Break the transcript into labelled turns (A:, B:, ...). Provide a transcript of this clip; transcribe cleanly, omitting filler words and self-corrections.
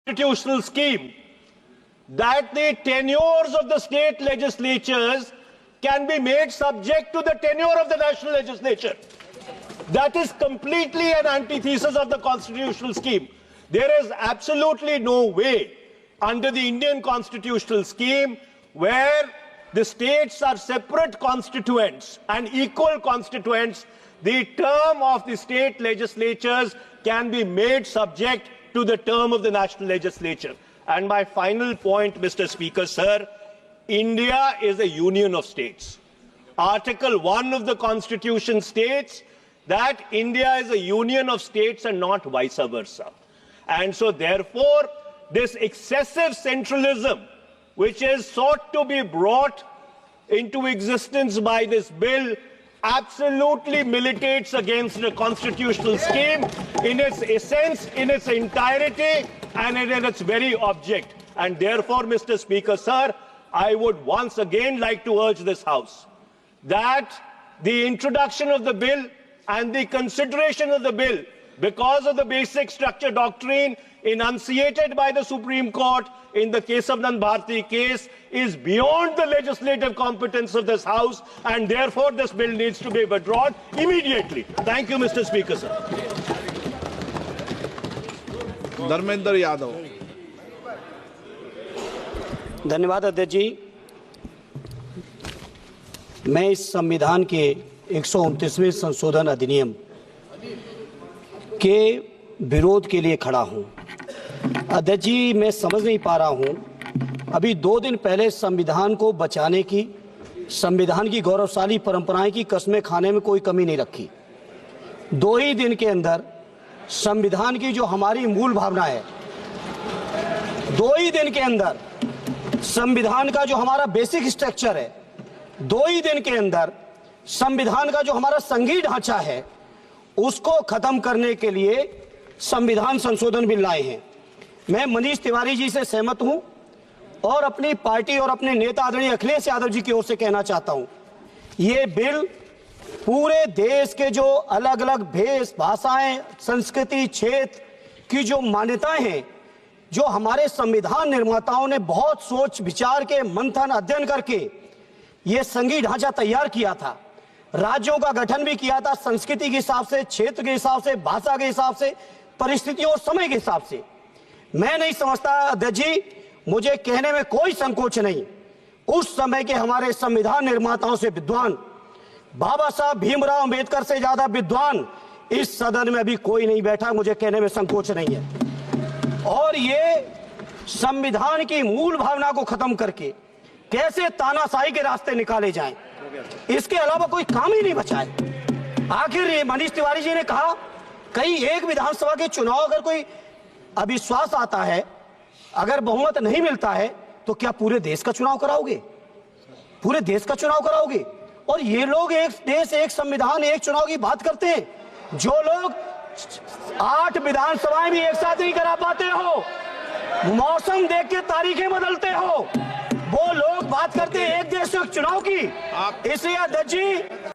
A: constitutional scheme that the tenures of the state legislatures can be made subject to the tenure of the national legislature. That is completely an antithesis of the constitutional scheme. There is absolutely no way under the Indian constitutional scheme where the states are separate constituents and equal constituents, the term of the state legislatures can be made subject to the term of the national legislature. And my final point, Mr. Speaker, sir, India is a union of states. Article 1 of the Constitution states that India is a union of states and not vice versa. And so, therefore, this excessive centralism, which is sought to be brought into existence by this bill, absolutely militates against the constitutional scheme in its essence, in its entirety, and in its very object. And therefore, Mr. Speaker, sir, I would once again like to urge this House that the introduction of the bill and the consideration of the bill, because of the basic structure doctrine enunciated by the Supreme Court in the Kesavanand Bharti case, is beyond the legislative competence of this House, and therefore this bill needs to be withdrawn immediately. Thank you, Mr. Speaker, sir.
B: Dharmendra Yadav.
C: धन्यवाद अध्यक्ष जी। मैं इस संविधान के 129वें संशोधन अधिनियम के विरोध के लिए खड़ा हूं। अध्यक्ष जी, मैं समझ नहीं पा रहा हूं, अभी 2 दिन पहले संविधान को बचाने की, संविधान की गौरवशाली परंपराएं की कस्में खाने में कोई कमी नहीं रखी। 2 ही दिन के अंदर संविधान की जो हमारी मूल भावना है, 2 ही दिन के अंदर संविधान का जो हमारा बेसिक स्ट्रक्चर है, 2 ही दिन के अंदर संविधान का जो हमारा संघीय ढांचा है, उसको खत्म करने के लिए संविधान संशोधन बिल लाए हैं। मैं मनीष तिवारी जी से सहमत हूं और अपनी पार्टी और अपने नेता आदरणीय अखिलेश यादव जी की ओर से कहना चाहता हूं, ये बिल पूरे देश के जो अलग अलग भेष भाषाएं, संस्कृति, क्षेत्र की जो मान्यताएं हैं, जो हमारे संविधान निर्माताओं ने बहुत सोच विचार के मंथन अध्ययन करके ये संघीय ढांचा तैयार किया था, राज्यों का गठन भी किया था, संस्कृति के हिसाब से, क्षेत्र के हिसाब से, भाषा के हिसाब से, परिस्थितियों और समय के हिसाब से। मैं नहीं समझता अध्यक्ष जी, मुझे कहने में कोई संकोच नहीं, उस समय के हमारे संविधान निर्माताओं से विद्वान, बाबा साहब भीमराव अंबेडकर से ज्यादा विद्वान इस सदन में अभी कोई नहीं बैठा, मुझे कहने में संकोच नहीं है। और ये संविधान की मूल भावना को खत्म करके कैसे तानाशाही के रास्ते निकाले जाएं, इसके अलावा कोई काम ही नहीं बचा है। आखिर मनीष तिवारी जी ने कहा, कहीं एक विधानसभा के चुनाव अगर कोई अविश्वास आता है, अगर बहुमत नहीं मिलता है, तो क्या पूरे देश का चुनाव कराओगे? पूरे देश का चुनाव कराओगे? और ये लोग एक देश, एक संविधान, एक चुनाव की बात करते हैं। जो लोग 8 विधानसभाएं भी एक साथ नहीं करा पाते हो, मौसम देख के तारीखें बदलते हो, वो लोग बात करते हैं एक देश एक चुनाव की। इसलिए अध्यक्ष जी,